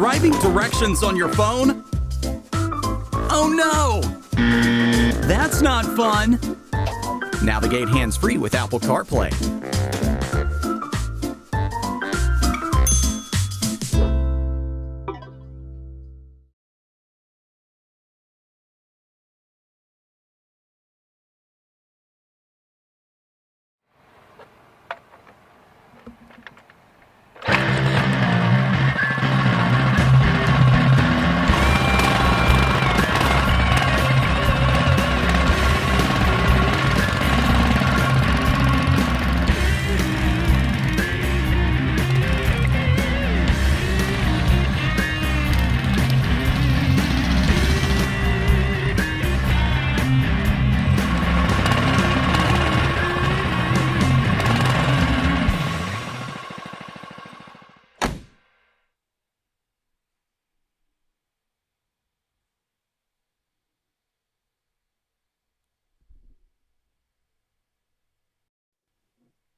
Driving directions on your phone? Oh no! That's not fun! Navigate hands-free with Apple CarPlay.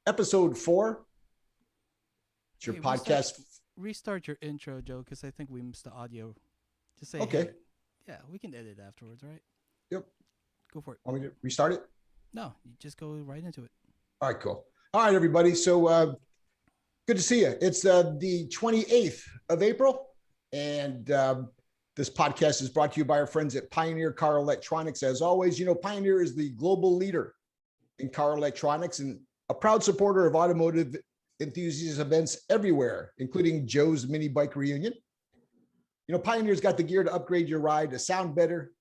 Episode 4. It's your podcast. Restart your intro, Joe, because I think we missed the audio. Just say okay. Hey. Yeah, we can edit afterwards, right? Yep. Go for it. Want me to restart it? No, you just go right into it. All right, cool. All right, everybody. So good to see you. It's the 28th of April, and this podcast is brought to you by our friends at Pioneer Car Electronics. As always, you know, Pioneer is the global leader in car electronics and a proud supporter of automotive enthusiast events everywhere, including Joe's Minibike reunion. You know, Pioneer's got the gear to upgrade your ride, to sound better,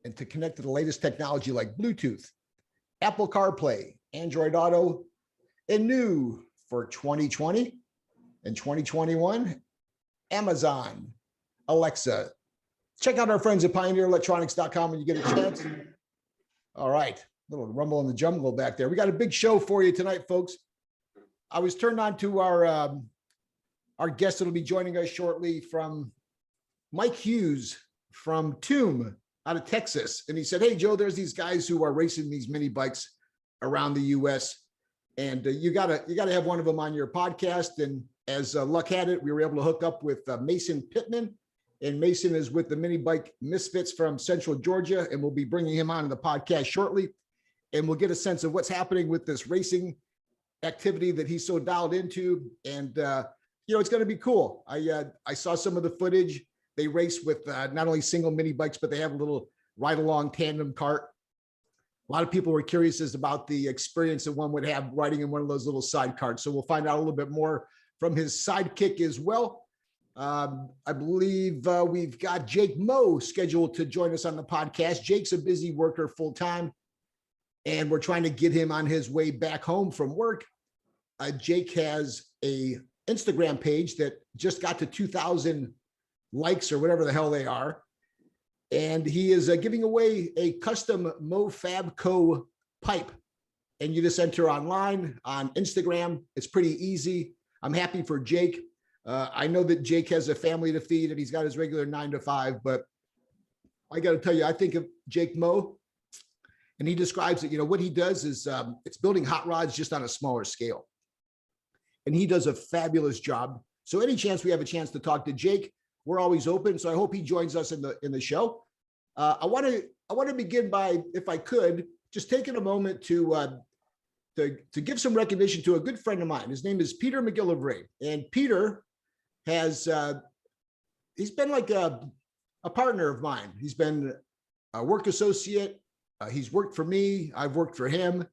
and to connect to the latest technology like Bluetooth, Apple CarPlay, Android Auto, and new for 2020 and 2021, Amazon, Alexa. Check out our friends at pioneerelectronics.com when you get a chance. All right. Little rumble in the jungle back there. We got a big show for you tonight, folks. I was turned on to our guest that'll be joining us shortly from Mike Hughes from Tomb out of Texas. And he said, hey, Joe, there's these guys who are racing these mini bikes around the U.S. And you gotta have one of them on your podcast. And as luck had it, we were able to hook up with Mason Pittman. And Mason is with the Minibike Misfits from Central Georgia. And we'll be bringing him on the podcast shortly. And we'll get a sense of what's happening with this racing activity that he's so dialed into. And, you know, it's going to be cool. I saw some of the footage. They race with not only single mini bikes, but they have a little ride-along tandem cart. A lot of people were curious as about the experience that one would have riding in one of those little side carts. So we'll find out a little bit more from his sidekick as well. I believe we've got Jake Moe scheduled to join us on the podcast. Jake's a busy worker full-time, and we're trying to get him on his way back home from work. Jake has a Instagram page that just got to 2,000 likes or whatever the hell they are. And he is giving away a custom MoFab Co. pipe. And you just enter online on Instagram. It's pretty easy. I'm happy for Jake. I know that Jake has a family to feed and he's got his regular 9 to 5, but I got to tell you, I think of Jake Moe. And he describes it, you know, what he does is it's building hot rods just on a smaller scale. And he does a fabulous job. So any chance we have a chance to talk to Jake, we're always open. So I hope he joins us in the show. I want to begin by, if I could, just taking a moment to give some recognition to a good friend of mine. His name is Peter McGillivray. And Peter has, he's been like a partner of mine. He's been a work associate. He's worked for me. I've worked for him.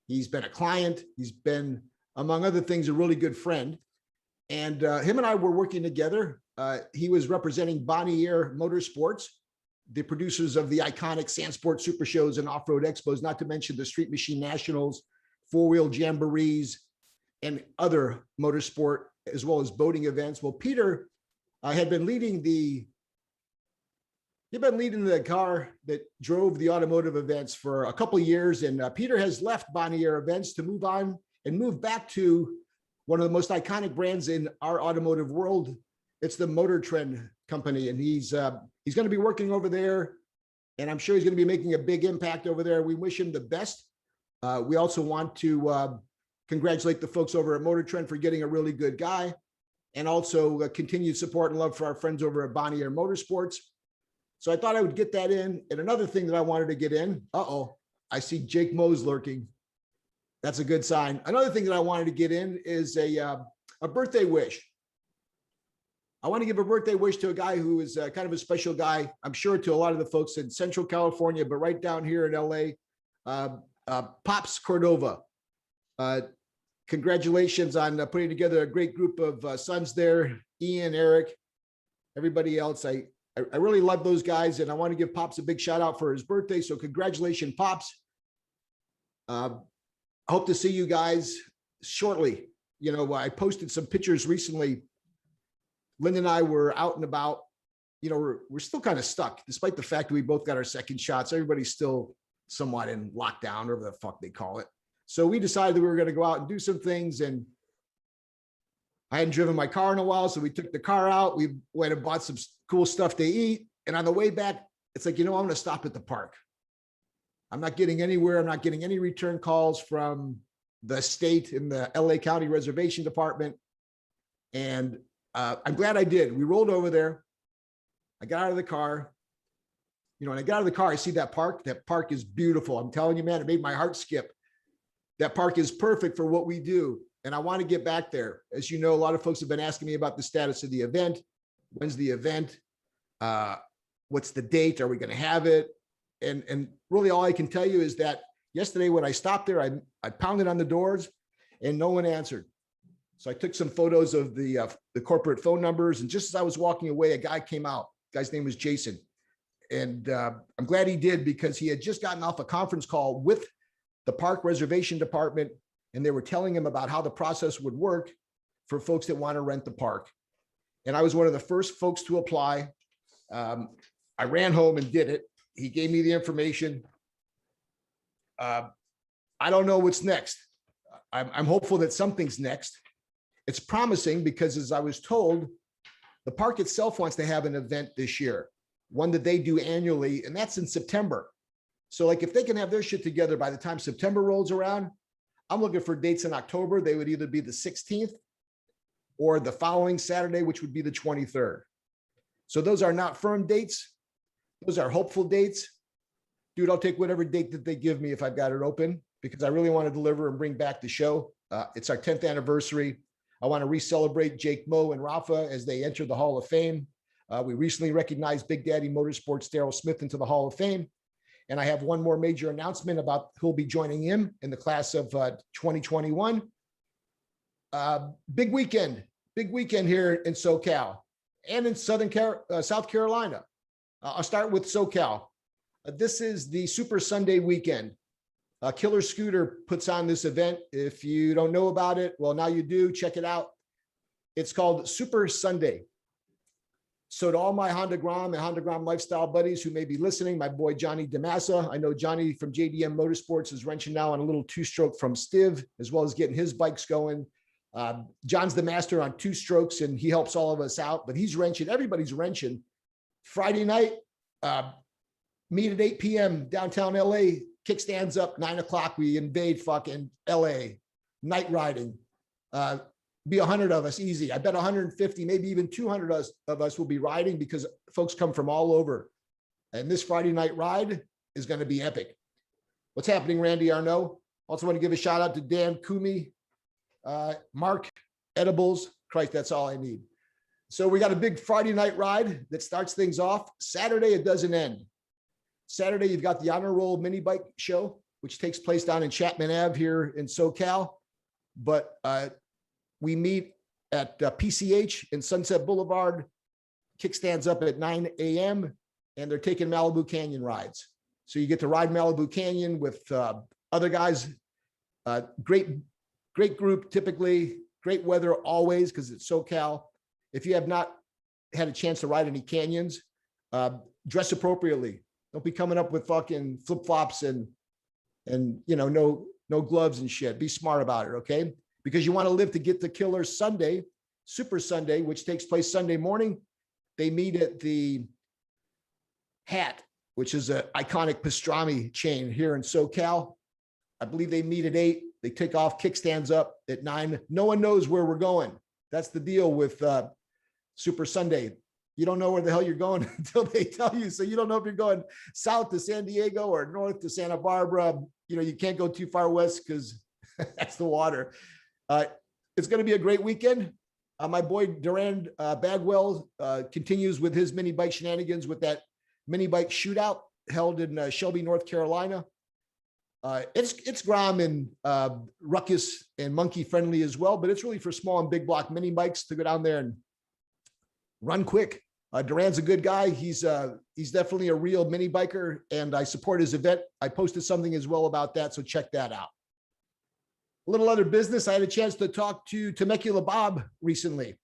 He's been a client. He's been, among other things, a really good friend. And him and I were working together. He was representing Bonnier Motorsports, the producers of the iconic Sandsport Super Shows and Off-Road Expos, not to mention the Street Machine Nationals, four-wheel jamborees, and other motorsport, as well as boating events. Well, Peter had been leading the car that drove the automotive events for a couple of years. And Peter has left Bonnier Events to move on and move back to one of the most iconic brands in our automotive world. It's the Motor Trend company. And he's going to be working over there. And I'm sure he's going to be making a big impact over there. We wish him the best. We also want to congratulate the folks over at Motor Trend for getting a really good guy. and also continued support and love for our friends over at Bonnier Motorsports. So I thought I would get that in. And another thing that I wanted to get in, I see Jake Moe's lurking. That's a good sign. Another thing that I wanted to get in is a birthday wish. I want to give a birthday wish to a guy who is kind of a special guy, I'm sure, to a lot of the folks in Central California, but right down here in LA, Pops Cordova. Congratulations on putting together a great group of sons there, Ian, Eric, everybody else. I really love those guys, and I want to give Pops a big shout out for his birthday. So congratulations, Pops. Hope to see you guys shortly. You know, I posted some pictures recently. Linda and I were out and about. You know, we're still kind of stuck, despite the fact that we both got our second shots. Everybody's still somewhat in lockdown, whatever the fuck they call it. So we decided that we were going to go out and do some things. And I hadn't driven my car in a while, so we took the car out. We went and bought some cool stuff to eat. And on the way back, it's like, you know, I'm going to stop at the park. I'm not getting anywhere. I'm not getting any return calls from the state in the LA County Reservation Department. And I'm glad I did. We rolled over there. I got out of the car. You know, when I got out of the car, I see that park. That park is beautiful. I'm telling you, man, it made my heart skip. That park is perfect for what we do. And I want to get back there. As you know, a lot of folks have been asking me about the status of the event. When's the event? What's the date? Are we going to have it? And really all I can tell you is that yesterday when I stopped there, I pounded on the doors and no one answered. So I took some photos of the corporate phone numbers. And just as I was walking away, a guy came out. The guy's name was Jason. And I'm glad he did, because he had just gotten off a conference call with the park reservation department. And they were telling him about how the process would work for folks that want to rent the park. And I was one of the first folks to apply. I ran home and did it. He gave me the information. I don't know what's next. I'm hopeful that something's next. It's promising because, as I was told, the park itself wants to have an event this year, one that they do annually, and that's in September. So like if they can have their shit together by the time September rolls around, I'm looking for dates in October. They would either be the 16th or the following Saturday, which would be the 23rd. So those are not firm dates. Those are hopeful dates. Dude, I'll take whatever date that they give me if I've got it open, because I really want to deliver and bring back the show. It's our 10th anniversary. I want to re-celebrate Jake Moe and Rafa as they enter the Hall of Fame. We recently recognized Big Daddy Motorsports Daryl Smith into the Hall of Fame. And I have one more major announcement about who'll be joining him in the class of 2021. Big weekend here in SoCal and in South Carolina. I'll start with SoCal. This is the Super Sunday weekend. Killer Scooter puts on this event. If you don't know about it, well, now you do. Check it out. It's called Super Sunday. So to all my Honda Grom and Honda Grom lifestyle buddies who may be listening, my boy Johnny DeMassa, I know Johnny from JDM Motorsports is wrenching now on a little two-stroke from Stiv, as well as getting his bikes going. John's the master on two strokes, and he helps all of us out, but he's wrenching. Everybody's wrenching. Friday night, meet at 8 p.m. downtown LA. Kickstands up, 9 o'clock. We invade fucking LA. Night riding. Be 100 of us easy. I bet 150, maybe even 200 of us will be riding, because folks come from all over. And this Friday night ride is going to be epic. What's happening, Randy Arnaud? Also want to give a shout out to Dan Kumi, Mark Edibles. Christ, that's all I need. So we got a big Friday night ride that starts things off. Saturday, it doesn't end. Saturday, you've got the Honor Roll Minibike show, which takes place down in Chapman Ave here in SoCal. But we meet at PCH in Sunset Boulevard. Kickstands up at 9 a.m. and they're taking Malibu Canyon rides. So you get to ride Malibu Canyon with other guys. Great group, typically. Great weather always, because it's SoCal. If you have not had a chance to ride any canyons, dress appropriately. Don't be coming up with fucking flip-flops and you know, no gloves and shit. Be smart about it, okay? Because you want to live to get the killer Sunday, Super Sunday, which takes place Sunday morning. They meet at the Hat, which is an iconic pastrami chain here in SoCal. I believe they meet at 8. They take off, kickstands up at 9. No one knows where we're going. That's the deal with Super Sunday. You don't know where the hell you're going until they tell you. So you don't know if you're going south to San Diego or north to Santa Barbara. You know, you can't go too far west because that's the water. It's going to be a great weekend. My boy Durand Bagwell continues with his mini bike shenanigans with that mini bike shootout held in Shelby, North Carolina. It's Grom and ruckus and monkey friendly as well, but it's really for small and big block mini bikes to go down there and run quick. Durand's a good guy. He's definitely a real mini biker, and I support his event. I posted something as well about that, so check that out. A little other business. I had a chance to talk to Temecula Bob recently.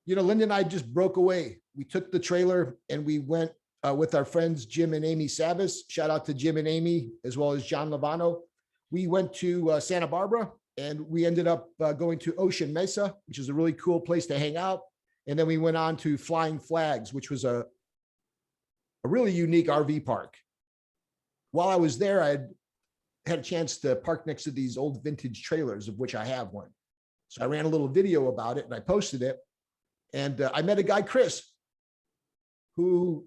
You know, Linda and I just broke away. We took the trailer and we went with our friends, Jim and Amy Savis. Shout out to Jim and Amy, as well as John Lovano. We went to Santa Barbara, and we ended up going to Ocean Mesa, which is a really cool place to hang out. And then we went on to Flying Flags, which was a really unique RV park. While I was there, I had a chance to park next to these old vintage trailers, of which I have one. So I ran a little video about it and I posted it. And I met a guy, Chris, who,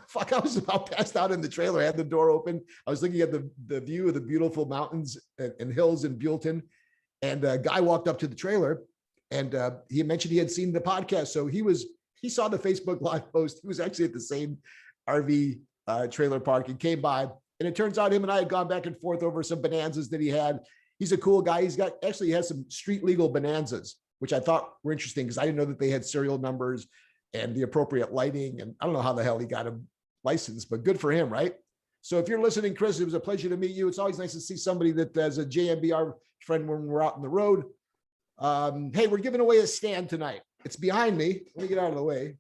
fuck, I was about passed out in the trailer. I had the door open. I was looking at the view of the beautiful mountains and hills in Buellton. And a guy walked up to the trailer, and he mentioned he had seen the podcast. So he saw the Facebook Live post. He was actually at the same RV trailer park and came by. And it turns out him and I had gone back and forth over some bonanzas that he had. He's a cool guy. He has some street legal bonanzas, which I thought were interesting because I didn't know that they had serial numbers and the appropriate lighting. And I don't know how the hell he got him licensed, but good for him, right? So if you're listening, Chris, it was a pleasure to meet you. It's always nice to see somebody that has a JMBR friend when we're out on the road. Hey, we're giving away a stand tonight. It's behind me. Let me get out of the way.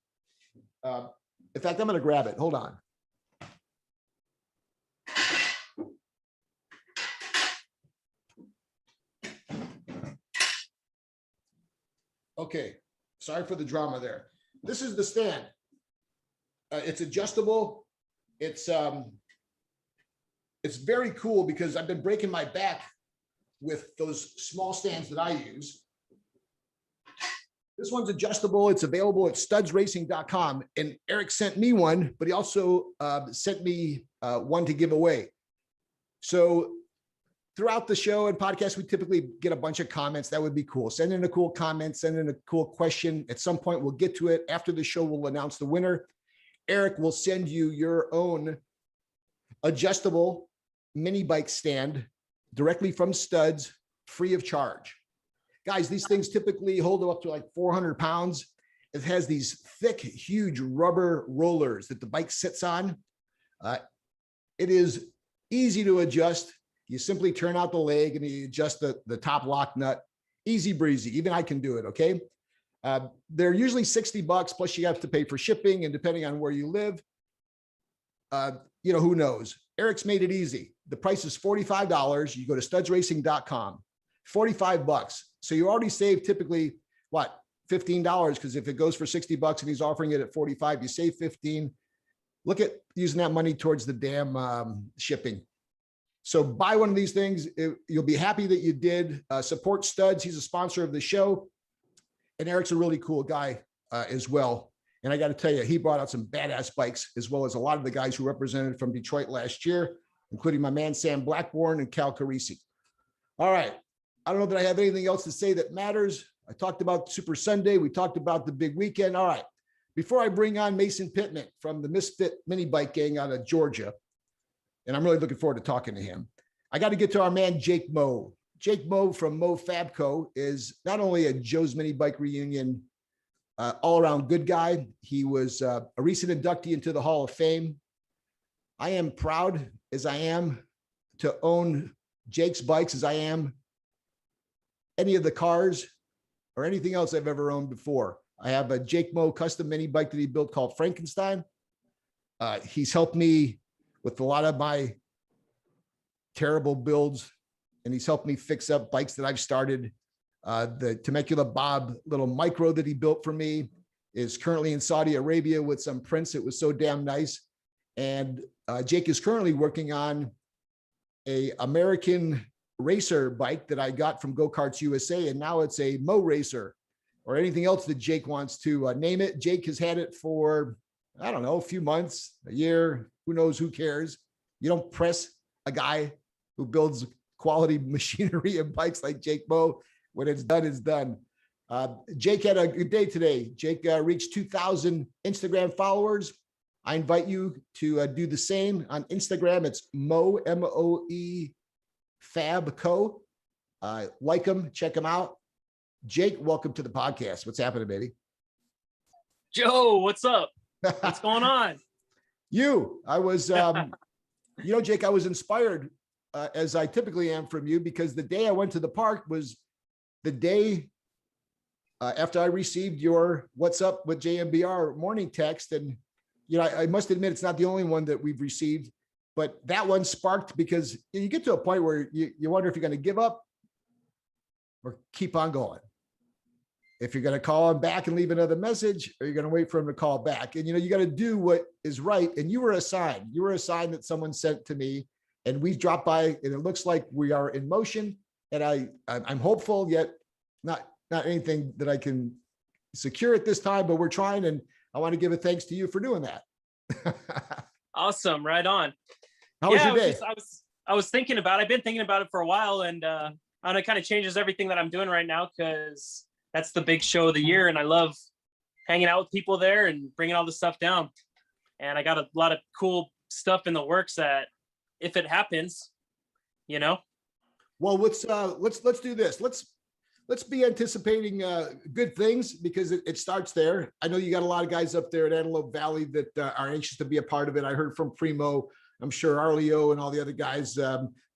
In fact, I'm going to grab it. Hold on. Okay. Sorry for the drama there. This is the stand. It's adjustable. It's very cool because I've been breaking my back with those small stands that I use. This one's adjustable. It's available at studsracing.com. And Eric sent me one, but he also sent me one to give away. So throughout the show and podcast, we typically get a bunch of comments. That would be cool. Send in a cool comment, send in a cool question. At some point, we'll get to it. After the show, we'll announce the winner. Eric will send you your own adjustable mini bike stand directly from Studs, free of charge. Guys, these things typically hold up to like 400 pounds. It has these thick, huge rubber rollers that the bike sits on. It is easy to adjust. You simply turn out the leg and you adjust the top lock nut. Easy breezy. Even I can do it, okay? They're usually $60, plus you have to pay for shipping, and depending on where you live, you know, who knows? Eric's made it easy. The price is $45. You go to studsracing.com, $45. So you already save typically what, $15? Because if it goes for $60 and he's offering it at $45, you save $15. Look at using that money towards the damn shipping. So buy one of these things. You'll be happy that you did. Support Studs. He's a sponsor of the show. And Eric's a really cool guy as well. And I got to tell you, he brought out some badass bikes, as well as a lot of the guys who represented from Detroit last year, including my man, Sam Blackburn and Cal Carisi. All right. I don't know that I have anything else to say that matters. I talked about Super Sunday. We talked about the big weekend. All right. Before I bring on Mason Pittman from the Misfit Mini Bike Gang out of Georgia, and I'm really looking forward to talking to him, I got to get to our man, Jake Moe. Jake Moe from Moe Fabco is not only a Joe's Mini Bike Reunion all-around good guy, he was a recent inductee into the Hall of Fame. I am proud as I am to own Jake's bikes as I am any of the cars or anything else I've ever owned before. I have a Jake Moe custom mini bike that he built called Frankenstein. He's helped me with a lot of my terrible builds, and he's helped me fix up bikes that I've started. The Temecula Bob little micro that he built for me is currently in Saudi Arabia with some prints. It was so damn nice. And Jake is currently working on a American racer bike that I got from Go Karts USA, and now it's a Moe racer, or anything else that Jake wants to name it. Jake has had it for, I don't know, a few months, a year, who knows, who cares? You don't press a guy who builds quality machinery and bikes like Jake Moe. When it's done, it's done. Jake had a good day today. Jake reached 2,000 Instagram followers. I invite you to do the same on Instagram. It's Moe, M-O-E, Fab Co. Like him, check him out. Jake, welcome to the podcast. What's happening, baby? Joe, what's up? What's going on? I was, Jake, I was inspired as I typically am from you, because the day I went to the park was the day after I received your "What's up" with JMBR morning text. And, I must admit, it's not the only one that we've received, but that one sparked, because you get to a point where you wonder if you're going to give up or keep on going. If you're going to call him back and leave another message, or you're going to wait for him to call back. And, you got to do what is right. And you were a sign. You were a sign that someone sent to me, and we dropped by, and it looks like we are in motion. And I'm hopeful, yet not anything that I can secure at this time, but we're trying. And I want to give a thanks to you for doing that. Awesome. Right on. How was your day? I was thinking about it. I've been thinking about it for a while, and it kind of changes everything that I'm doing right now, because that's the big show of the year. And I love hanging out with people there and bringing all this stuff down. And I got a lot of cool stuff in the works that, if it happens, Well, let's do this. Let's be anticipating good things, because it starts there. I know you got a lot of guys up there at Antelope Valley that are anxious to be a part of it. I heard from Primo. I'm sure Arleo and all the other guys,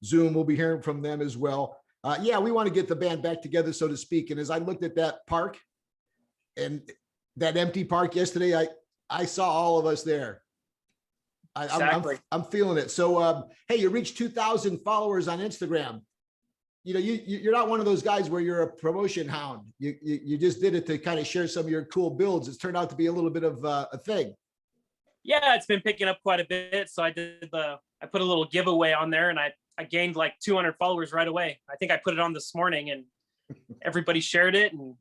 Zoom, we'll be hearing from them as well. We want to get the band back together, so to speak. And as I looked at that park and that empty park yesterday, I saw all of us there. Exactly. I'm feeling it. So, hey, you reached 2,000 followers on Instagram. You're not one of those guys where you're a promotion hound. You just did it to kind of share some of your cool builds. It's turned out to be a little bit of a thing. Yeah, it's been picking up quite a bit. So I put a little giveaway on there, and I gained like 200 followers right away. I think I put it on this morning, and everybody shared it, and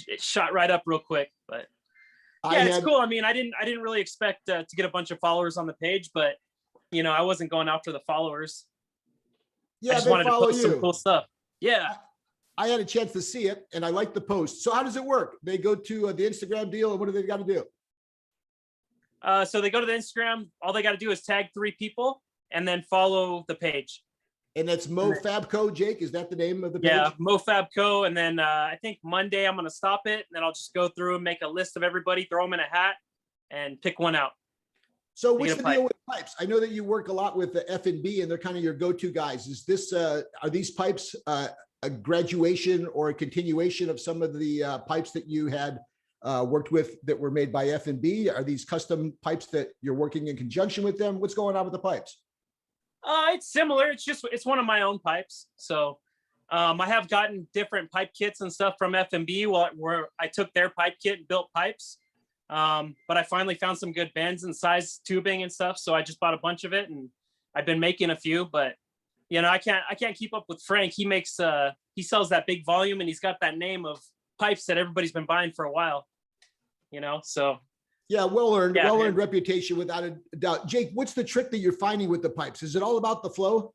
it shot right up real quick. But yeah, it's cool. I mean, I didn't really expect to get a bunch of followers on the page, but I wasn't going after the followers. Yeah, I just wanted to post some cool stuff. Yeah. I had a chance to see it, and I liked the post. So how does it work? They go to the Instagram deal, and what do they got to do? So they go to the Instagram. All they got to do is tag 3 people and then follow the page. And that's Moe Fab Co. Jake, is that the name of the page? Yeah, Moe Fab Co. And then I think Monday I'm going to stop it, and then I'll just go through and make a list of everybody, throw them in a hat, and pick one out. So what's the deal with pipes? I know that you work a lot with the F&B, and they're kind of your go-to guys. Is this, are these pipes a graduation or a continuation of some of the pipes that you had worked with that were made by F&B? Are these custom pipes that you're working in conjunction with them? What's going on with the pipes? It's similar. It's one of my own pipes. So I have gotten different pipe kits and stuff from F&B where I took their pipe kit and built pipes. But I finally found some good bends and size tubing and stuff. So I just bought a bunch of it, and I've been making a few, but I can't keep up with Frank. He sells that big volume, and he's got that name of pipes that everybody's been buying for a while, so. Yeah, well-earned reputation without a doubt. Jake, what's the trick that you're finding with the pipes? Is it all about the flow?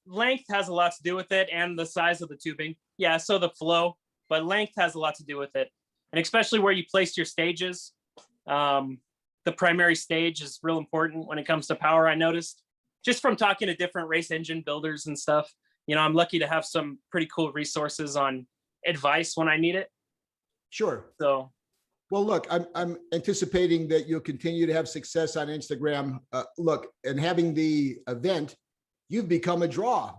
Length has a lot to do with it, and the size of the tubing. Yeah, so the flow, but length has a lot to do with it. And especially where you place your stages. The primary stage is real important when it comes to power, I noticed. Just from talking to different race engine builders and stuff. I'm lucky to have some pretty cool resources on advice when I need it. Sure. So. Well, look, I'm anticipating that you'll continue to have success on Instagram. Look, and having the event, you've become a draw.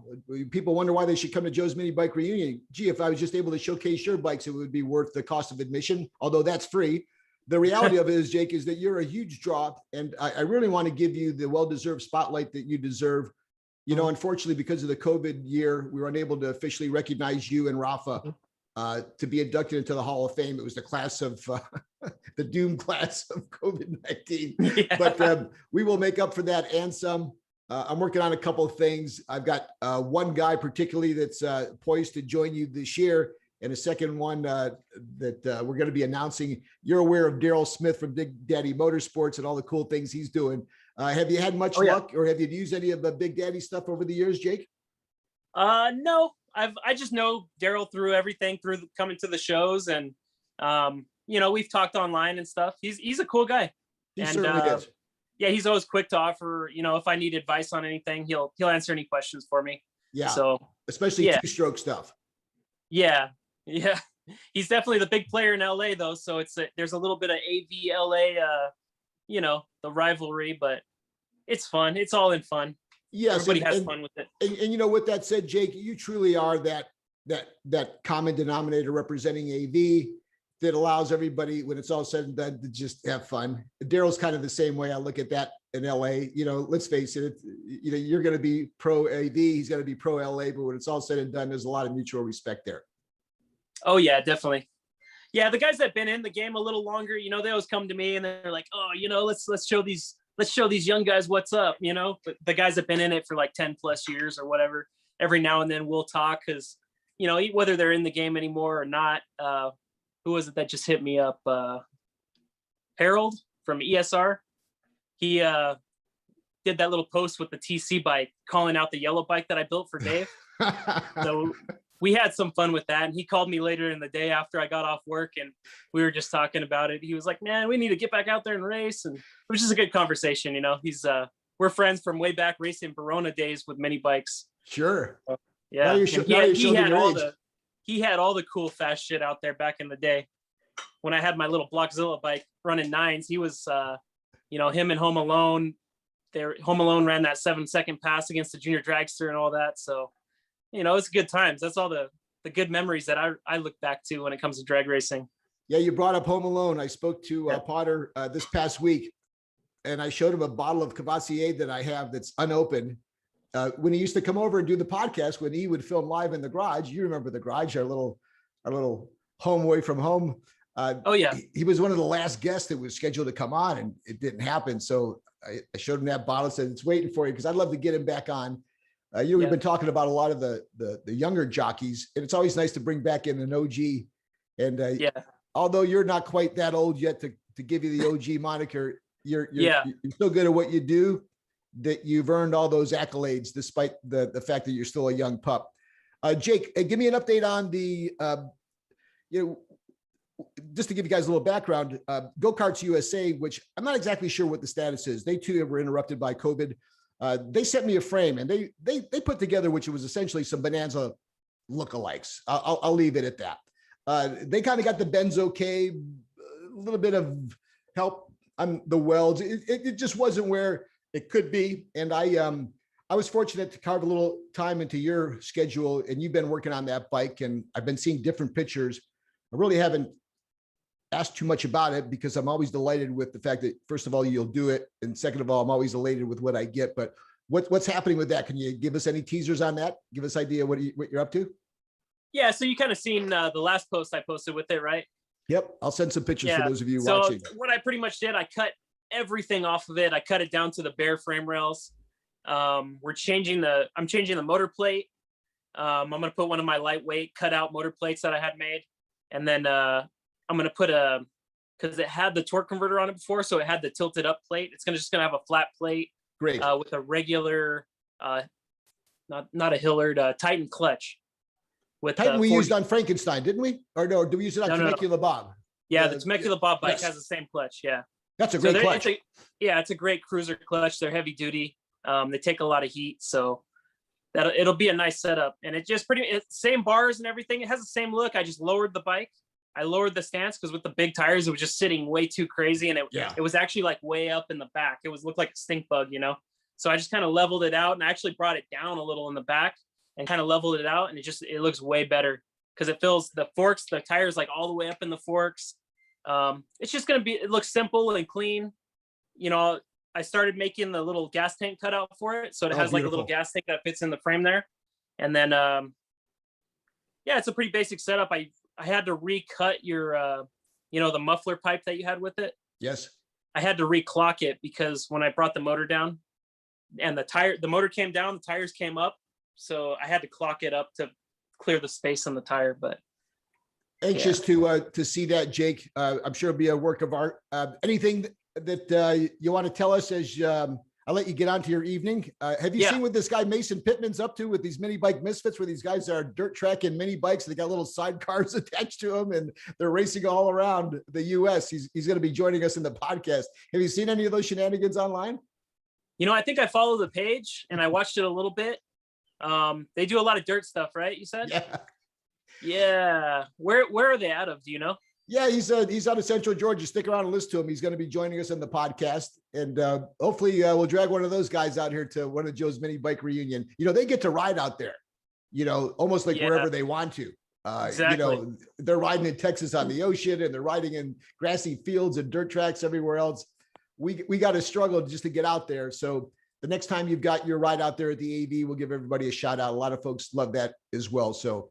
People wonder why they should come to Joe's Minibike reunion. Gee, if I was just able to showcase your bikes, it would be worth the cost of admission, although that's free. The reality of it is, Jake, is that you're a huge draw, and I really want to give you the well-deserved spotlight that you deserve. Unfortunately, because of the COVID year, we were unable to officially recognize you and Rafa to be inducted into the Hall of Fame. It was the class of the doom class of COVID-19. Yeah. But we will make up for that and some. I'm working on a couple of things. I've got one guy particularly that's poised to join you this year, and a second one that we're going to be announcing. You're aware of Daryl Smith from Big Daddy Motorsports and all the cool things he's doing. Have you had much luck, or have you used any of the Big Daddy stuff over the years, Jake? No, I just know Daryl through everything, through coming to the shows, and we've talked online and stuff. He's a cool guy. He certainly is. Yeah, he's always quick to offer, if I need advice on anything, he'll answer any questions for me. Yeah. So especially two-stroke stuff. Yeah. Yeah. He's definitely the big player in LA though. So there's a little bit of AV LA, the rivalry, but it's fun. It's all in fun. Yes. Everybody has fun with it. And with that said, Jake, you truly are that common denominator representing AV that allows everybody, when it's all said and done, to just have fun. Daryl's kind of the same way. I look at that in LA. Let's face it, you're going to be pro AV, he's going to be pro LA, but when it's all said and done, there's a lot of mutual respect there. Oh yeah, definitely. Yeah, the guys that have been in the game a little longer, they always come to me and they're like, oh, let's show these young guys what's up, But the guys that have been in it for like 10 plus years or whatever, every now and then we'll talk because, whether they're in the game anymore or not. Who was it that just hit me up? Harold from ESR. He did that little post with the TC bike, calling out the yellow bike that I built for Dave. So we had some fun with that. And he called me later in the day after I got off work, and we were just talking about it. He was like, man, we need to get back out there and race. And it was just a good conversation. He's we're friends from way back racing Verona days with mini bikes. Sure. Yeah. He had all the cool fast shit out there back in the day. When I had my little Blockzilla bike running 9s, he was, him and Home Alone. Home Alone ran that 7-second pass against the junior dragster and all that. So, it's good times. That's all the good memories that I look back to when it comes to drag racing. Yeah, you brought up Home Alone. I spoke to Potter this past week, and I showed him a bottle of Cavassier that I have that's unopened. When he used to come over and do the podcast, when he would film live in the garage, you remember the garage, our little home away from home. Oh yeah. He was one of the last guests that was scheduled to come on, and it didn't happen. So I showed him that bottle, said it's waiting for you, because I'd love to get him back on. We've been talking about a lot of the younger jockeys, and it's always nice to bring back in an OG. And although you're not quite that old yet to give you the OG moniker, you're still good at what you do, that you've earned all those accolades despite the fact that you're still a young pup. Jake, give me an update on the, just to give you guys a little background, Go-Karts USA, which I'm not exactly sure what the status is. They too were interrupted by COVID. They sent me a frame, and they put together, which was essentially some Bonanza lookalikes. I'll leave it at that. They kind of got the bends okay, a little bit of help on the welds. It just wasn't where it could be. And I was fortunate to carve a little time into your schedule, and you've been working on that bike, and I've been seeing different pictures. I really haven't asked too much about it because I'm always delighted with the fact that, first of all, you'll do it. And second of all, I'm always elated with what I get. But what's happening with that? Can you give us any teasers on that? Give us an idea what you're up to? Yeah. So you kind of seen the last post I posted with it, right? Yep. I'll send some pictures for those of you watching. So what I pretty much did, I cut everything off of it. I cut it down to the bare frame rails. I'm changing the motor plate. I'm going to put one of my lightweight cutout motor plates that I had made. And then I'm going to put because it had the torque converter on it before, so it had the tilted up plate. It's just going to have a flat plate. Great. With a regular, not a Hillard, Titan clutch. With Titan we used on Frankenstein, didn't we? Or no, do we use it on Temecula Bob? Yeah, the Temecula Bob bike has the same clutch. Yeah. That's a great clutch. It's a great cruiser clutch. They're heavy duty. They take a lot of heat, so it'll be a nice setup. And it just same bars and everything. It has the same look. I just lowered the bike. I lowered the stance because with the big tires, it was just sitting way too crazy. And it was actually like way up in the back. It looked like a stink bug, So I just kind of leveled it out, and I actually brought it down a little in the back and kind of leveled it out. And it looks way better because it fills the forks, the tires like all the way up in the forks. It's just going to it looks simple and clean. I started making the little gas tank cutout for it. So it has like a little gas tank that fits in the frame there. And then, it's a pretty basic setup. I had to recut your, the muffler pipe that you had with it. Yes. I had to reclock it because when I brought the motor down, and the motor came down, the tires came up. So I had to clock it up to clear the space on the tire, but Anxious to see that, Jake. I'm sure it'll be a work of art. Anything that you want to tell us as I'll let you get on to your evening. Have you seen what this guy Mason Pittman's up to with these mini bike misfits, where these guys are dirt tracking mini bikes? They got little sidecars attached to them and they're racing all around the US. He's going to be joining us in the podcast. Have you seen any of those shenanigans online? I think I follow the page and I watched it a little bit. They do a lot of dirt stuff, right? You said? Yeah. Where are they out of? Do you know? Yeah, he's out of Central Georgia. Stick around and listen to him. He's going to be joining us in the podcast, and hopefully we'll drag one of those guys out here to one of Joe's mini bike reunion. They get to ride out there, almost like wherever they want to. Exactly. They're riding in Texas on the ocean, and they're riding in grassy fields and dirt tracks everywhere else. We got to struggle just to get out there. So the next time you've got your ride out there at the AV, we'll give everybody a shout out. A lot of folks love that as well. So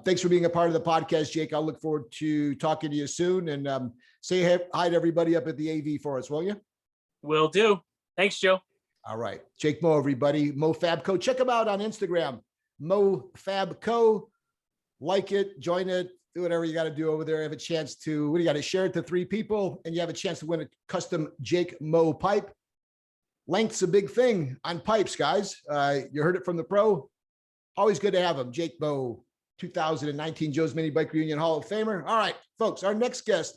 thanks for being a part of the podcast, Jake. I'll look forward to talking to you soon, and say hi to everybody up at the AV for us, will you? Will do. Thanks, Joe. All right. Jake Moe, everybody. Mo Fab Co. Check him out on Instagram. Mo Fab Co. Like it, join it, do whatever you got to do over there. Have a chance to, what do you got to share it to 3 people, and you have a chance to win a custom Jake Moe pipe. Length's a big thing on pipes, guys. You heard it from the pro. Always good to have him. Jake Moe, 2019 Joe's Mini Bike Reunion Hall of Famer. All right, folks, our next guest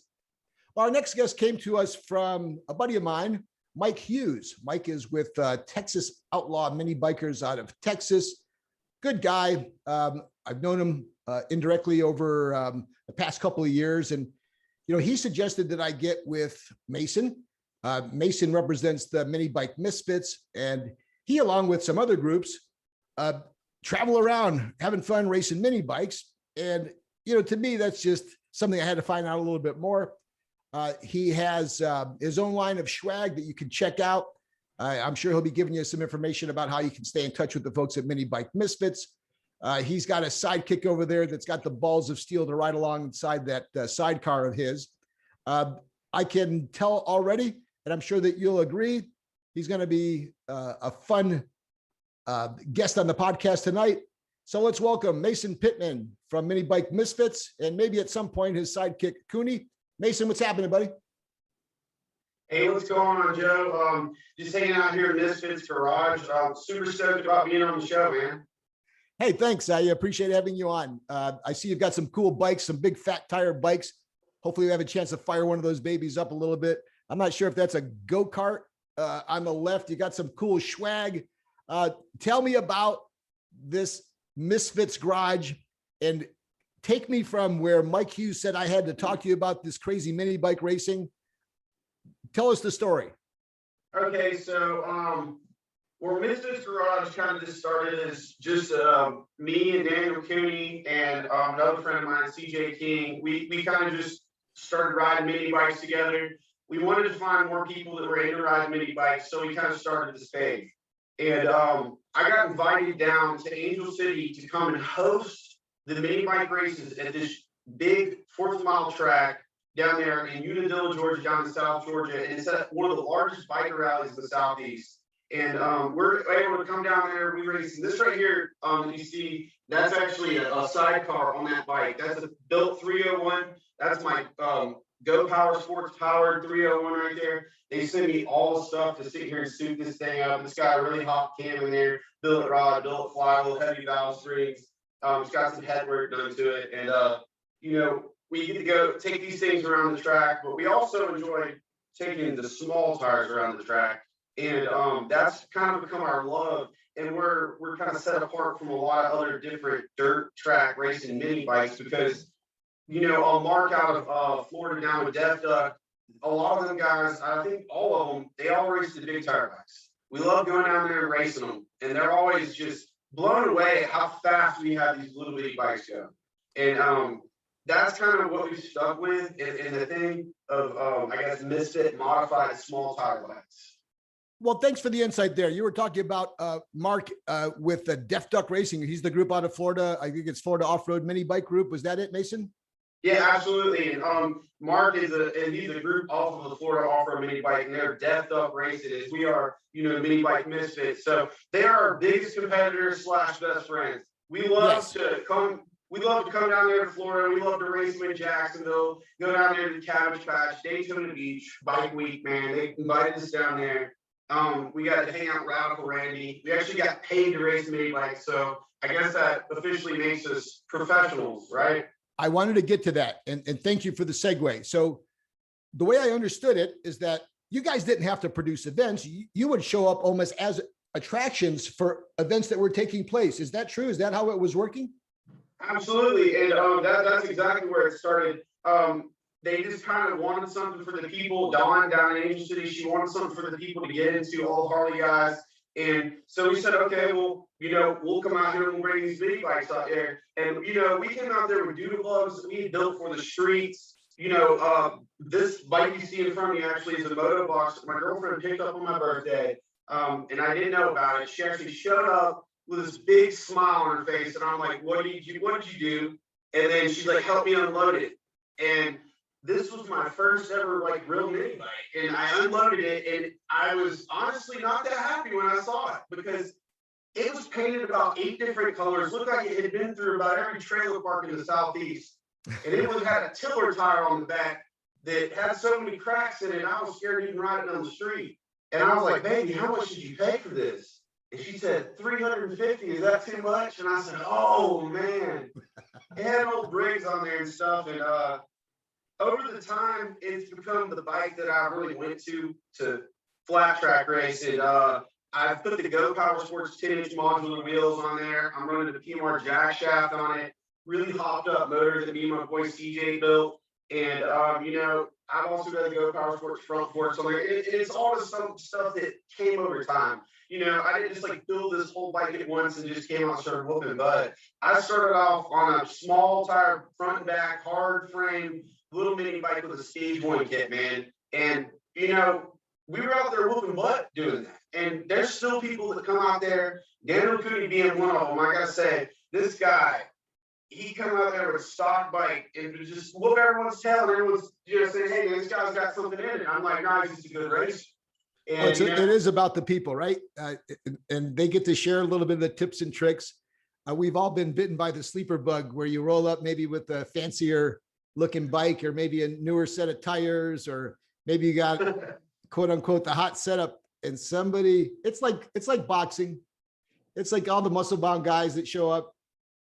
came to us from a buddy of mine, Mike Hughes. Mike is with Texas Outlaw Mini Bikers out of Texas. Good guy. I've known him indirectly over the past couple of years. And, he suggested that I get with Mason. Mason represents the Mini Bike Misfits, and he, along with some other groups, travel around having fun racing mini bikes. And, to me, that's just something I had to find out a little bit more. He has his own line of swag that you can check out. I'm sure he'll be giving you some information about how you can stay in touch with the folks at Mini Bike Misfits. He's got a sidekick over there that's got the balls of steel to ride alongside that sidecar of his. I can tell already, and I'm sure that you'll agree, he's going to be a fun guest on the podcast tonight. So let's welcome Mason Pittman from Mini Bike Misfits, and maybe at some point his sidekick Cooney. Mason, what's happening, buddy? Hey, what's going on, Joe? Just hanging out here in Misfits Garage. Super stoked about being on the show, man. Hey, thanks. I appreciate having you on. I see you've got some cool bikes, some big fat tire bikes. Hopefully we have a chance to fire one of those babies up a little bit. I'm not sure if that's a go-kart. On the left, you got some cool swag. Tell me about this Misfits Garage and take me from where Mike Hughes said I had to talk to you about this crazy mini bike racing. Tell us the story. Okay, so where Misfits Garage kind of just started is just me and Daniel Cooney and another friend of mine, CJ King. We kind of just started riding mini bikes together. We wanted to find more people that were into riding mini bikes, so we kind of started this page. And I got invited down to Angel City to come and host the mini bike races at this big 4th mile track down there in Unadilla, Georgia, down in South Georgia. And it's one of the largest biker rallies in the Southeast. And we're able to come down there. We race this right here. You see, that's actually a sidecar on that bike. That's a built 301. That's my Go Power Sports powered 301 right there. They send me all the stuff to sit here and suit this thing up. It's got a really hot cam in there, billet rod, billet flywheel, heavy valve springs. It's got some head work done to it. And, we get to go take these things around the track, but we also enjoy taking the small tires around the track. And that's kind of become our love. And we're kind of set apart from a lot of other different dirt track racing mini bikes because, I'll mark out of Florida down with Def Duck. A lot of them guys, I think all of them, they all race the big tire bikes. We love going down there and racing them. And they're always just blown away at how fast we have these little bitty bikes go. And that's kind of what we stuck with in the thing of, misfit modified small tire bikes. Well, thanks for the insight there. You were talking about Mark with the Def Duck Racing. He's the group out of Florida. I think it's Florida Off-Road Mini Bike Group. Was that it, Mason? Yeah, absolutely. And Mark and he's a group off of the Florida Off-Road Mini Bike, and they're deathed up racing as we are, mini bike misfits. So they are our biggest competitors / best friends. We love to come down there to Florida. We love to race them in Jacksonville, go down there to the Cabbage Patch, Daytona Beach, Bike Week, man. They invited us down there. We got to hang out with Radical Randy. We actually got paid to race mini bikes. So I guess that officially makes us professionals, right? I wanted to get to that, and thank you for the segue. So the way I understood it is that you guys didn't have to produce events. You would show up almost as attractions for events that were taking place. Is that true? Is that how it was working? Absolutely, and that's exactly where it started. They just kind of wanted something for the people. Dawn down in Angel City, she wanted something for the people to get into, all the Harley guys. And so we said, okay, well, we'll come out here and we'll bring these mini bikes out there. And, we came out there with doodle gloves that we had built for the streets. This bike you see in front of me actually is a moto box that my girlfriend picked up on my birthday. And I didn't know about it. She actually showed up with this big smile on her face. And I'm like, what did you do? And then she's like, help me unload it. And this was my first ever real mini bike, and I unloaded it, and I was honestly not that happy when I saw it because it was painted about 8 different colors, looked like it had been through about every trailer park in the Southeast, and it had a tiller tire on the back that had so many cracks in it, I was scared to even ride it on the street. And I was like, baby, how much did you pay for this? And she said, $350, is that too much? And I said, oh man, it had old Briggs on there and stuff, and over the time, it's become the bike that I really went to flat track race. And I've put the Go Power Sports 10-inch modular wheels on there. I'm running the PMR jack shaft on it, really hopped up motor that me and my boy CJ built. And, I've also got the Go Power Sports front forks on there. It's all the stuff that came over time. I didn't just build this whole bike at once and just came out and started whooping butt. I started off on a small tire, front and back, hard frame, little mini bike with a stage 1 kit, man. And, we were out there whooping butt doing that. And there's still people that come out there, Daniel Cooney being one of them. I gotta say, this guy, he come out there with a stock bike and just whoop everyone's tail, and everyone's saying, hey, man, this guy's got something in it. I'm like, nah, he's just a good racer. And it is about the people, right? And they get to share a little bit of the tips and tricks. We've all been bitten by the sleeper bug where you roll up maybe with a fancier looking bike, or maybe a newer set of tires, or maybe you got quote unquote the hot setup, and it's like boxing. It's like all the muscle bound guys that show up,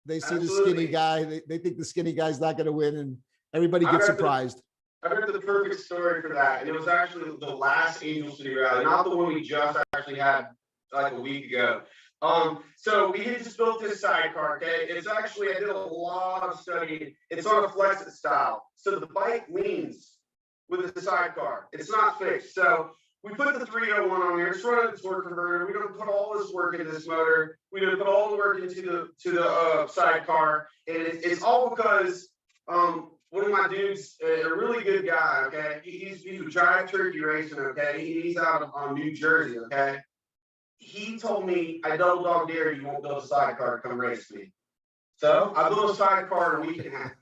they see the skinny guy, they think the skinny guy's not going to win, and everybody gets surprised. I heard the perfect story for that, and it was actually the last Angel City rally, not the one we just actually had a week ago. So we had just built this sidecar, okay? It's actually, I did a lot of studying. It's on a flexit style. So the bike leans with the sidecar. It's not fixed. So we put the 301 on there. It's running the torque converter. We don't put all this work into this motor. We don't put all the work into the sidecar. And it's all because one of my dudes, a really good guy, okay? He's a drive turkey racing, okay? He's out of New Jersey, okay? He told me, I double dog dare you won't build a sidecar to come race me. So I built a sidecar in a week and a half.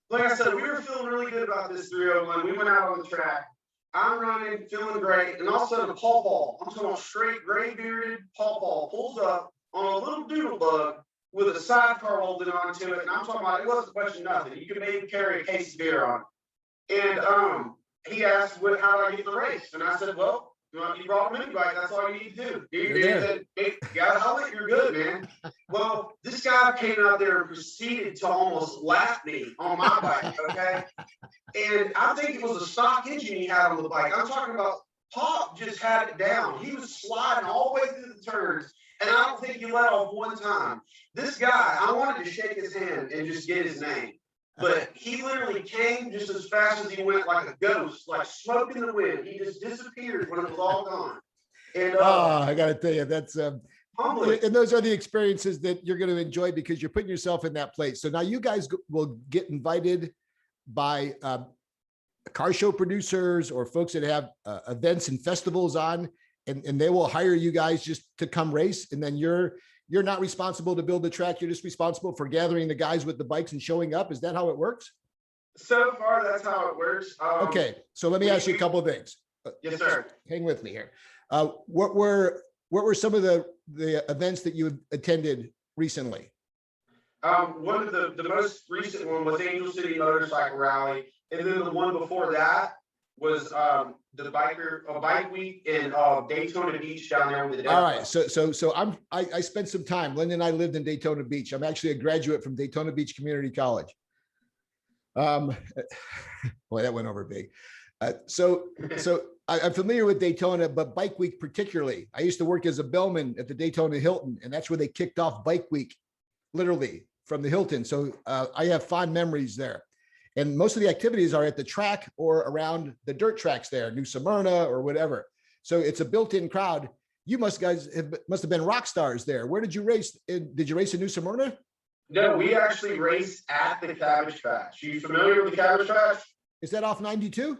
Like I said, we were feeling really good about this 301. We went out on the track. I'm running, feeling great. And all of a sudden, a pawpaw, I'm talking about straight gray bearded pawpaw, pulls up on a little doodle bug with a sidecar welded onto it. And I'm talking about, it wasn't question nothing. You could maybe carry a case of beer on it. And he asked, how do I get the race? And I said, well, you brought a mini bike, that's all you need to do. He said, hey, you got a helmet, you're good, man. Well, this guy came out there and proceeded to almost lap me on my bike, okay? And I think it was a stock engine he had on the bike. I'm talking about Pop just had it down. He was sliding all the way through the turns, and I don't think he let off one time. This guy, I wanted to shake his hand and just get his name. But he literally came just as fast as he went, like a ghost, like smoke in the wind. He just disappeared when it was all gone. And I got to tell you, that's humbling. And those are the experiences that you're going to enjoy because you're putting yourself in that place. So now you guys will get invited by car show producers or folks that have events and festivals on, and they will hire you guys just to come race, and then you're not responsible to build the track. You're just responsible for gathering the guys with the bikes and showing up. Is that how it works? So far, that's how it works. Okay, so let me ask you a couple of things. Yes, sir. Hang with me here. What were some of the events that you attended recently? One of the most recent one was Angel City Motorcycle Rally, and then the one before that was the bike week in Daytona Beach down there with the. All right, so I spent some time. Linda and I lived in Daytona Beach. I'm actually a graduate from Daytona Beach Community College. Boy, that went over big. So I'm familiar with Daytona, but Bike Week particularly. I used to work as a bellman at the Daytona Hilton, and that's where they kicked off Bike Week, literally from the Hilton. So I have fond memories there. And most of the activities are at the track or around the dirt tracks there, New Smyrna or whatever. So it's a built-in crowd. You must have been rock stars there. Where did you race? Did you race in New Smyrna? No, we actually raced at the Cabbage Patch. You familiar with the Cabbage Patch? Is that off 92?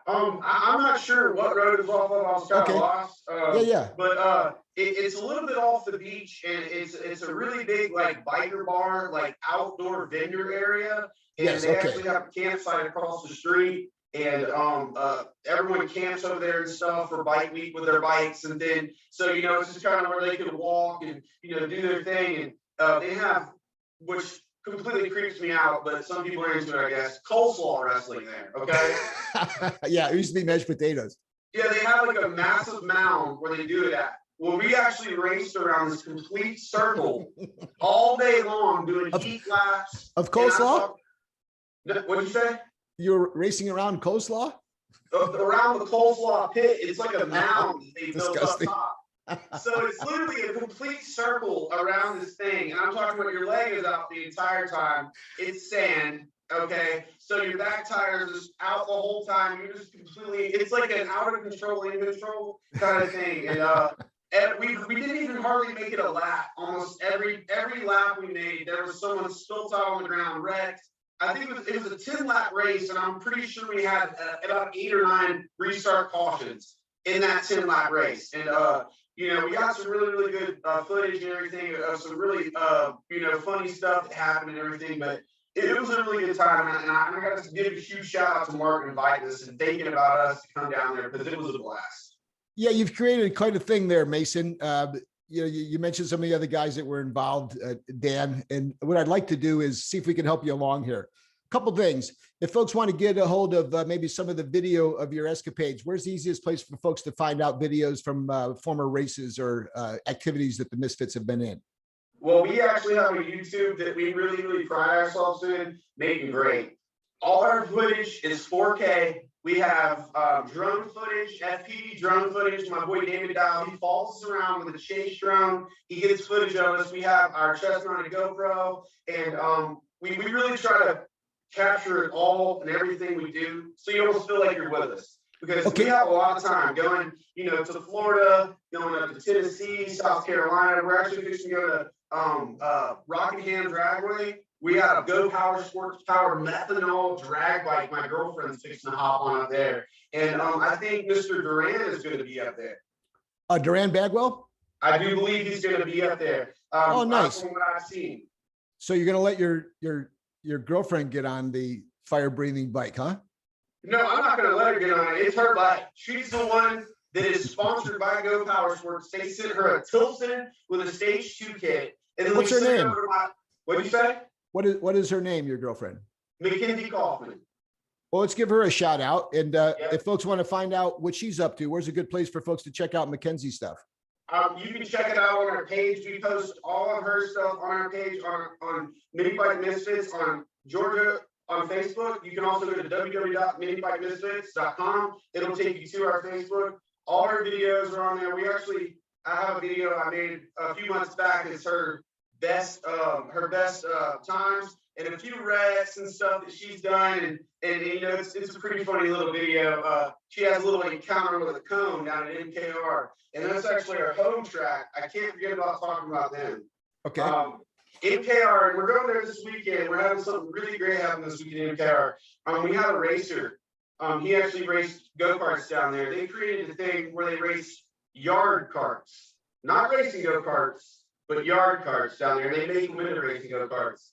I'm not sure what road it's off of. I was kind of lost. Yeah. But it's a little bit off the beach, and it's a really big like biker bar, like outdoor vendor area. And they actually have a campsite across the street, and everyone camps over there and stuff for Bike Week with their bikes, and then so it's just kind of where they can walk and do their thing, and they have, which completely creeps me out, but some people are into it, I guess, coleslaw wrestling there. Okay. Yeah, it used to be mashed potatoes. Yeah, they have like a massive mound where they do it at. Well, we actually raced around this complete circle all day long doing heat laps of coleslaw. What'd you say? You're racing around coleslaw? Around the coleslaw pit. It's like a mound they built Disgusting. up top. So it's literally a complete circle around this thing. And I'm talking about your leg is out the entire time. It's sand. Okay. So your back tires is out the whole time. You're just completely, it's like an out of control, in control kind of thing. And we didn't even hardly make it a lap. Almost every lap we made, there was someone spilt out on the ground, wrecked. I think it was a 10-lap race, and I'm pretty sure we had about 8 or 9 restart cautions in that 10-lap race. And we got some really, really good footage and everything of some really funny stuff that happened and everything. But it was a really good time, and I got to give a huge shout out to Mark inviting us and thinking about us to come down there because it was a blast. Yeah, you've created quite a thing there, Mason. You mentioned some of the other guys that were involved, Dan, and what I'd like to do is see if we can help you along here. A couple things. If folks want to get a hold of maybe some of the video of your escapades, where's the easiest place for folks to find out videos from former races or activities that the Misfits have been in? Well, we actually have a YouTube that we really, really pride ourselves in making great. All our footage is 4K. We have drone footage, FPV drone footage. My boy David Dow, he follows us around with a chase drone. He gets footage of us. We have our chest-mounted GoPro, and we really try to capture it all and everything we do, so you almost feel like you're with us. Because we have a lot of time going, to Florida, going up to Tennessee, South Carolina. We're actually fixing to go to Rockingham Dragway. We got a Go Power Sports Power methanol drag bike. My girlfriend's fixing to hop on up there. And I think Mr. Duran is going to be up there. Duran Bagwell? I do believe he's going to be up there. Oh, nice. From what I've seen. So you're going to let your girlfriend get on the fire-breathing bike, huh? No, I'm not going to let her get on it. It's her bike. She's the one that is sponsored by Go Power Sports. They sent her a Tilson with a Stage 2 kit. And then what's her name? What'd you say? What is her name, your girlfriend? Mackenzie Kaufman. Well, let's give her a shout out. And if folks want to find out what she's up to, where's a good place for folks to check out Mackenzie's stuff? You can check it out on our page. We post all of her stuff on our page on Minibike Misfits on Georgia on Facebook. You can also go to www.minibikemisfits.com. It'll take you to our Facebook. All her videos are on there. I have a video I made a few months back. It's her best times and a few wrecks and stuff that she's done, and it's a pretty funny little video. She has a little encounter with a cone down at MKR, and that's actually our home track. I can't forget about talking about them. Okay. MKR, and we're going there this weekend. We're having something really great happen this weekend in MKR. We have a racer. He actually raced go-karts down there. They created a thing where they race yard carts, not racing go-karts, but yard carts down there. They make winter racing go-karts.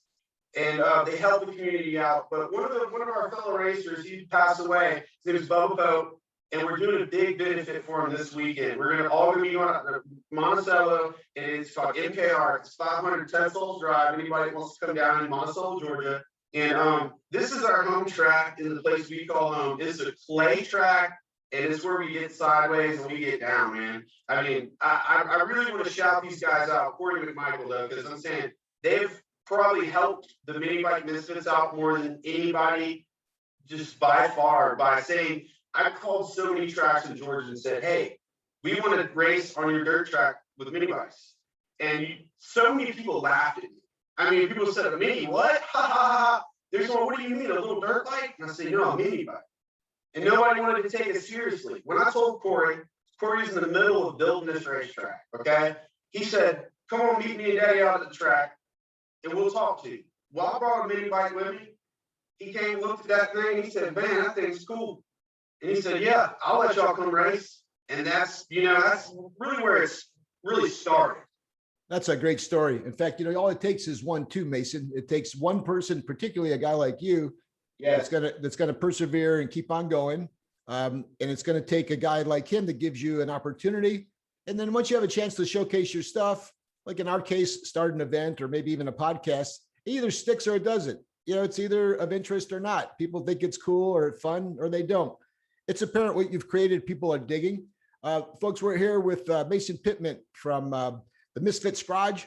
and they help the community out. But one of our fellow racers, he passed away. His name is Bubba Pope, and we're doing a big benefit for him this weekend. We're all gonna be going out to Monticello, and it's called MKR. It's 500 Tesla Drive. Anybody wants to come down in Monticello, Georgia? And this is our home track in the place we call home. It's a clay track, and it's where we get sideways and we get down, man. I mean, I really want to shout these guys out, Corey McMichael, though, because I'm saying they've probably helped the Minibike Misfits out more than anybody, just by far, by saying, I've called so many tracks in Georgia and said, hey, we want to race on your dirt track with mini bikes. And so many people laughed at me. I mean, people said, a mini, what? Ha ha ha. They're going, what do you mean, a little dirt bike? And I said, no, a mini bike. And nobody wanted to take it seriously. When I told Corey's in the middle of building this racetrack, okay? He said, come on, meet me and Daddy out at the track, and we'll talk to you. Well, I brought a mini bike with me. He came, looked at that thing, and he said, man, that thing's cool. And he said, yeah, I'll let y'all come race. And that's really where it's really started. That's a great story. In fact, all it takes is one, too, Mason. It takes one person, particularly a guy like you, that's gonna persevere and keep on going. And it's gonna take a guy like him that gives you an opportunity. And then once you have a chance to showcase your stuff, like in our case, start an event or maybe even a podcast, it either sticks or it doesn't. It's either of interest or not. People think it's cool or fun or they don't. It's apparent what you've created, people are digging. Folks, we're here with Mason Pittman from the Misfits Garage.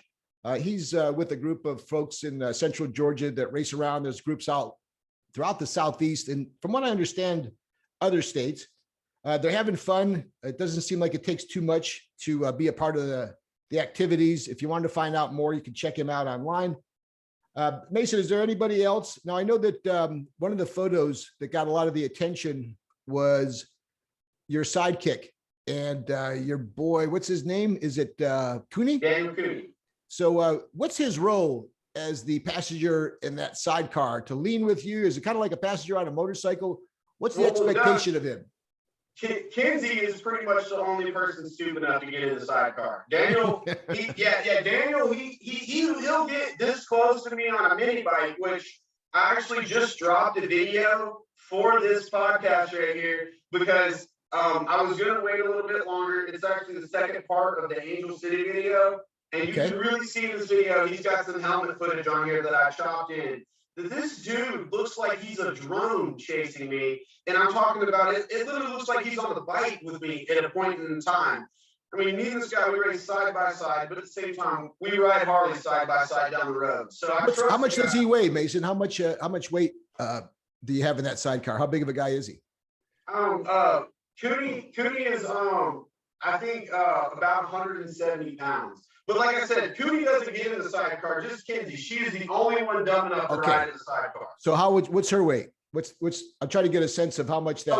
He's with a group of folks in central Georgia that race around. There's groups out throughout the Southeast. And from what I understand, other states, they're having fun. It doesn't seem like it takes too much to be a part of the activities. If you want to find out more, you can check him out online. Mason, is there anybody else? Now, I know that one of the photos that got a lot of the attention was your sidekick and your boy, what's his name? Is it Cooney? Daniel Cooney. So what's his role as the passenger in that sidecar, to lean with you? Is it kind of like a passenger on a motorcycle? What's the expectation of him? Kinsey is pretty much the only person stupid enough to get in the sidecar. Daniel, Daniel, he'll get this close to me on a mini bike, which I actually just dropped a video for this podcast right here because I was going to wait a little bit longer. It's actually the second part of the Angel City video. And you can really see in this video, he's got some helmet footage on here that I chopped in. This dude looks like he's a drone chasing me. And I'm talking about it. It literally looks like he's on the bike with me at a point in time. I mean, me and this guy, we race side by side, but at the same time, we ride Harley side by side down the road. So how much does he weigh, Mason? How much weight do you have in that sidecar? How big of a guy is he? Cooney is I think about 170 pounds. But like I said, Cooney doesn't get in the sidecar, just Kinsey. She is the only one dumb enough to ride in the sidecar. So what's her weight? What's I'm trying to get a sense of how much that.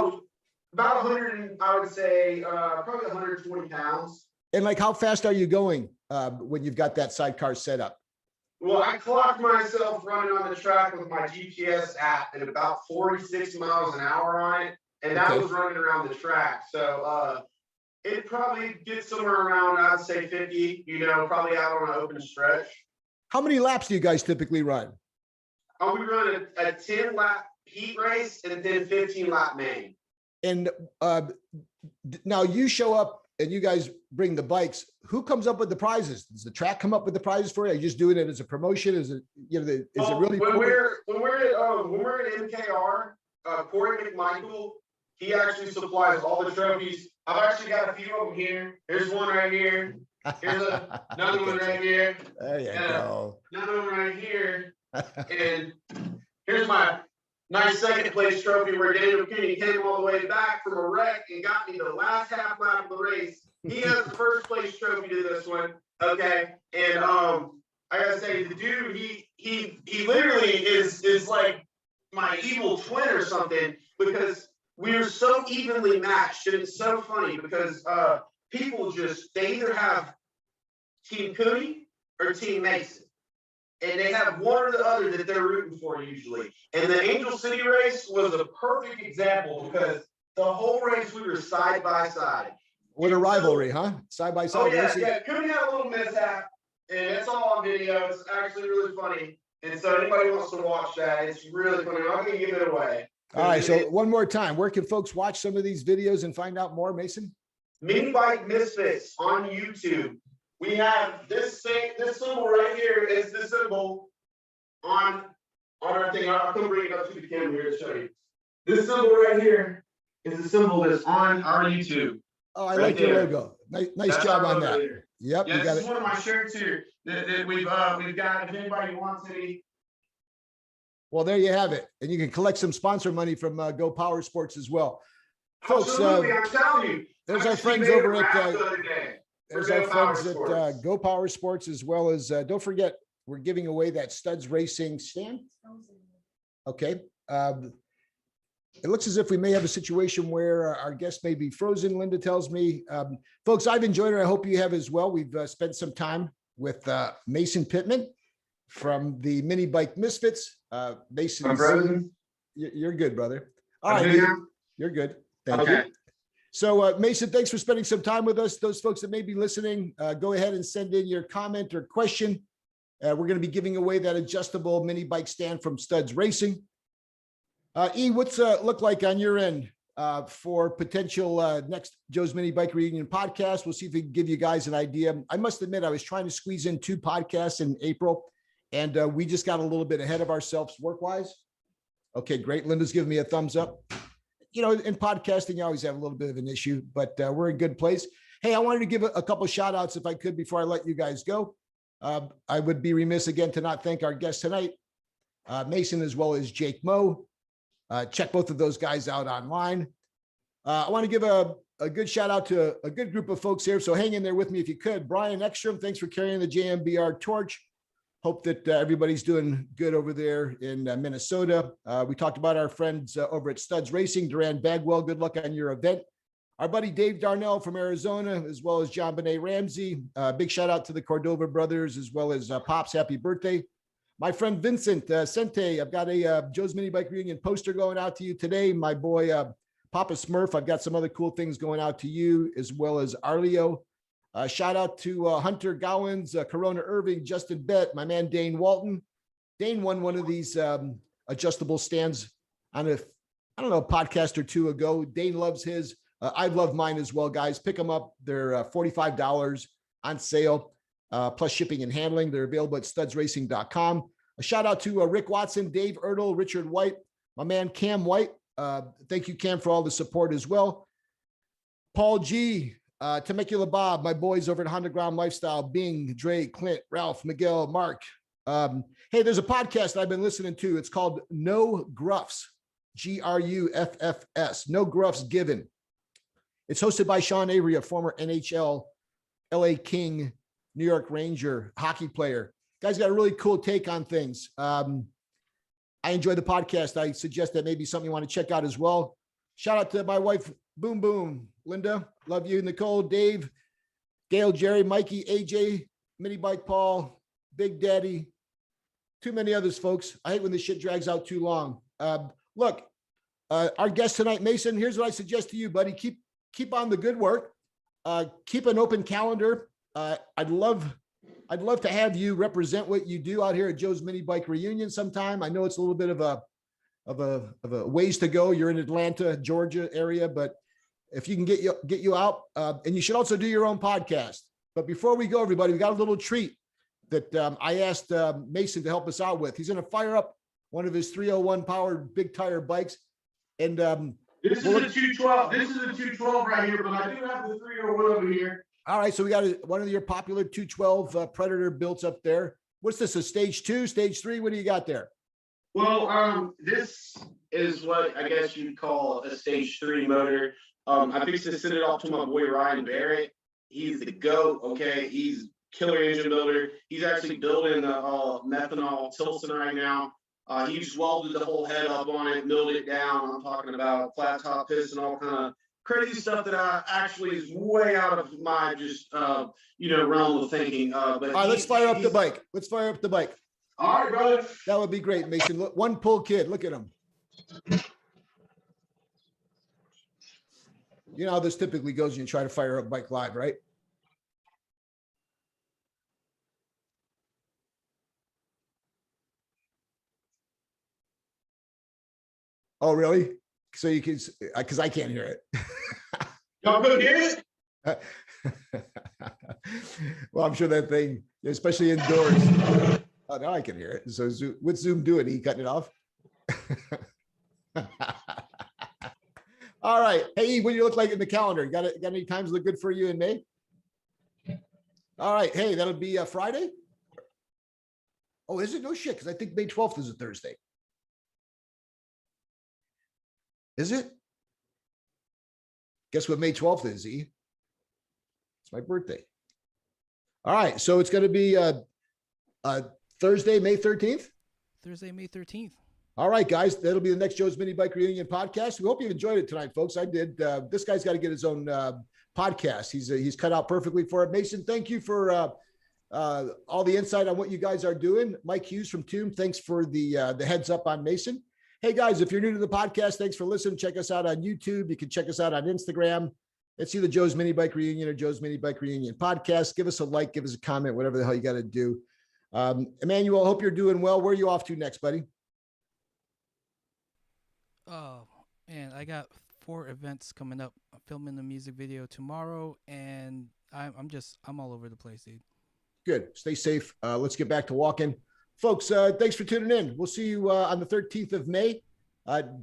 About 100, I would say probably 120 pounds. And like, how fast are you going when you've got that sidecar set up? Well, I clocked myself running on the track with my GPS app at about 46 miles an hour on it. And that was running around the track. So it probably gets somewhere around, I'd say 50, probably out on an open stretch. How many laps do you guys typically run? We run a 10 lap heat race and then 15 lap main. And now you show up and you guys bring the bikes. Who comes up with the prizes? Does the track come up with the prizes for you? Are you just doing it as a promotion? Is it, it really? When we're at MKR, Corey McMichael, he actually supplies all the trophies. I've actually got a few of them here. Here's one right here. Here's another one right here. There you go. Another one right here. And here's my nice second place trophy where Daniel Cooney came all the way back from a wreck and got me the last half lap of the race. He has the first place trophy to this one. Okay. And I gotta say, the dude, he literally is like my evil twin or something, because we are so evenly matched. And it's so funny because people they either have Team Cooney or Team Mason. And they have one or the other that they're rooting for usually. And the Angel City race was a perfect example because the whole race we were side by side. What a rivalry, huh? Side by side. Oh, yeah. Cooney had a little mishap, and it's all on video. It's actually really funny. And so anybody wants to watch that, it's really funny. I'm not going to give it away. All right. So one more time, where can folks watch some of these videos and find out more, Mason? Minibike Misfits on YouTube. We have this symbol right here is the symbol on our thing. I'll come bring it up to the camera here to show you. This symbol right here is the symbol that's on our YouTube. Oh, I like your logo. Nice job on that. Yep, Yeah, you got this it. is one of my shirts here that we've got. If anybody wants any. Well, there you have it. And you can collect some sponsor money from Go Power Sports as well. Folks, Absolutely, I'm telling you. there's our friends over at Go Power Sports, as well as don't forget, we're giving away that Studs Racing stand. Okay. It looks as if we may have a situation where our guest may be frozen, Linda tells me. Folks, I've enjoyed it. I hope you have as well. We've spent some time with Mason Pittman from the Minibike Misfits. Mason, I'm frozen. You're good, brother. All right, you're good. Thank you. So Mason, thanks for spending some time with us. Those folks that may be listening, go ahead and send in your comment or question. We're going to be giving away that adjustable mini bike stand from Studs Racing. What's look like on your end for potential next Joe's Mini Bike Reunion podcast? We'll see if we can give you guys an idea. I must admit, I was trying to squeeze in 2 podcasts in April, and we just got a little bit ahead of ourselves work-wise. Okay, great. Linda's giving me a thumbs up. You know, in podcasting, you always have a little bit of an issue, but we're in good place. Hey, I wanted to give a couple shout outs if I could before I let you guys go. I would be remiss again to not thank our guest tonight, Mason, as well as Jake Moe. Check both of those guys out online. I want to give a good shout out to a good group of folks here. So hang in there with me if you could. Brian Ekstrom, thanks for carrying the JMBR torch. Hope that everybody's doing good over there in Minnesota. We talked about our friends over at Studs Racing. Duran Bagwell, good luck on your event. Our buddy Dave Darnell from Arizona, as well as John Benet Ramsey. Big shout out to the Cordova brothers, as well as Pops. Happy birthday. My friend Vincent Sente, I've got a Joe's Mini Bike Reunion poster going out to you today. My boy Papa Smurf, I've got some other cool things going out to you, as well as Arleo. Shout out to Hunter Gowans, Corona Irving, Justin Bett, my man Dane Walton. Dane won one of these adjustable stands on a podcast or 2 ago. Dane loves his. I love mine as well, guys. Pick them up. They're $45 on sale, plus shipping and handling. They're available at studsracing.com. A shout out to Rick Watson, Dave Ertl, Richard White, my man Cam White. Thank you, Cam, for all the support as well. Paul G, Temecula Bob, my boys over at Honda Ground Lifestyle, Bing, Dre, Clint, Ralph, Miguel, Mark. Hey, there's a podcast I've been listening to. It's called No Gruffs, Gruffs, No Gruffs Given. It's hosted by Sean Avery, a former NHL, LA King, New York Ranger hockey player. Guy's got a really cool take on things. I enjoy the podcast. I suggest that maybe something you want to check out as well. Shout out to my wife, Boom Boom, Linda. Love you, Nikole, Dave, Gail, Jerry, Mikey, AJ, Minibike Paul, Big Daddy, too many others, folks. I hate when this shit drags out too long. Look, our guest tonight, Mason, here's what I suggest to you, buddy. Keep on the good work. Keep an open calendar. I'd love to have you represent what you do out here at Joe's Mini Bike Reunion sometime. I know it's a little bit of a ways to go. You're in Atlanta, Georgia area, but if you can get you out, and you should also do your own podcast. But before we go, everybody, we got a little treat that I asked Mason to help us out with. He's going to fire up one of his 301 powered big tire bikes, and this is a 212. This is a 212 right here, but I do have the 301 over here. All right, so we got one of your popular 212 Predator builds up there. What's this, a stage 2, stage 3? What do you got there? Well, this is what I guess you'd call a stage 3 motor. I fixed to send it off to my boy Ryan Barrett. He's the GOAT, okay? He's killer engine builder. He's actually building a methanol Tilson right now. He just welded the whole head up on it, milled it down. I'm talking about flat top piston, all kind of crazy stuff that actually is way out of my just realm of thinking. But all right, let's fire up the bike. Let's fire up the bike. All right, brother. That would be great, Mason. Look, one pull kid. Look at him. You know how this typically goes when you try to fire up bike live, right? Oh, really? So you can, because I can't hear it. Y'all could hear it? Well, I'm sure that thing, especially indoors. Oh, now I can hear it. So what's Zoom doing? He cutting it off? All right. Hey, what do you look like in the calendar? Got any times look good for you in May? All right. Hey, that'll be Friday. Oh, is it? No shit, because I think May 12th is a Thursday. Is it? Guess what May 12th is, E? It's my birthday. All right. So it's going to be Thursday, May 13th? Thursday, May 13th. All right, guys. That'll be the next Joe's Minibike Reunion podcast. We hope you enjoyed it tonight, folks. I did. This guy's got to get his own podcast. He's cut out perfectly for it. Mason, thank you for all the insight on what you guys are doing. Mike Hughes from Tomb, thanks for the heads up on Mason. Hey, guys, if you're new to the podcast, thanks for listening. Check us out on YouTube. You can check us out on Instagram. It's either Joe's Minibike Reunion or Joe's Minibike Reunion podcast. Give us a like, give us a comment, whatever the hell you got to do. Emmanuel, hope you're doing well. Where are you off to next, buddy? Oh, man, I got 4 events coming up. I'm filming the music video tomorrow, and I'm all over the place, dude. Good. Stay safe. Let's get back to walking. Folks, thanks for tuning in. We'll see you on the 13th of May.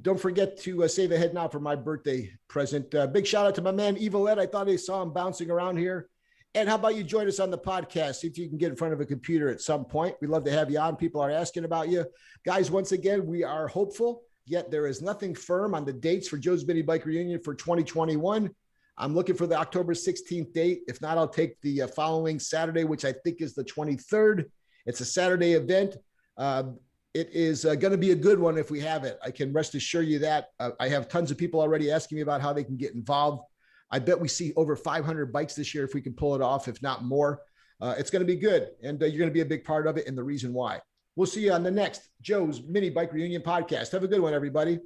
Don't forget to save a head now for my birthday present. Big shout out to my man, Evil Ed. I thought I saw him bouncing around here. And how about you join us on the podcast? See if you can get in front of a computer at some point. We'd love to have you on. People are asking about you. Guys, once again, we are hopeful, yet there is nothing firm on the dates for Joe's Minibike Reunion for 2021. I'm looking for the October 16th date. If not, I'll take the following Saturday, which I think is the 23rd. It's a Saturday event. It is going to be a good one if we have it. I can rest assure you that. I have tons of people already asking me about how they can get involved. I bet we see over 500 bikes this year if we can pull it off, if not more. It's going to be good, and you're going to be a big part of it and the reason why. We'll see you on the next Joe's Mini Bike Reunion podcast. Have a good one, everybody.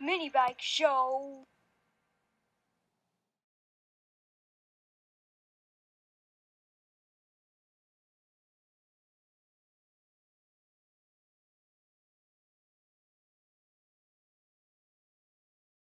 Minibike Show.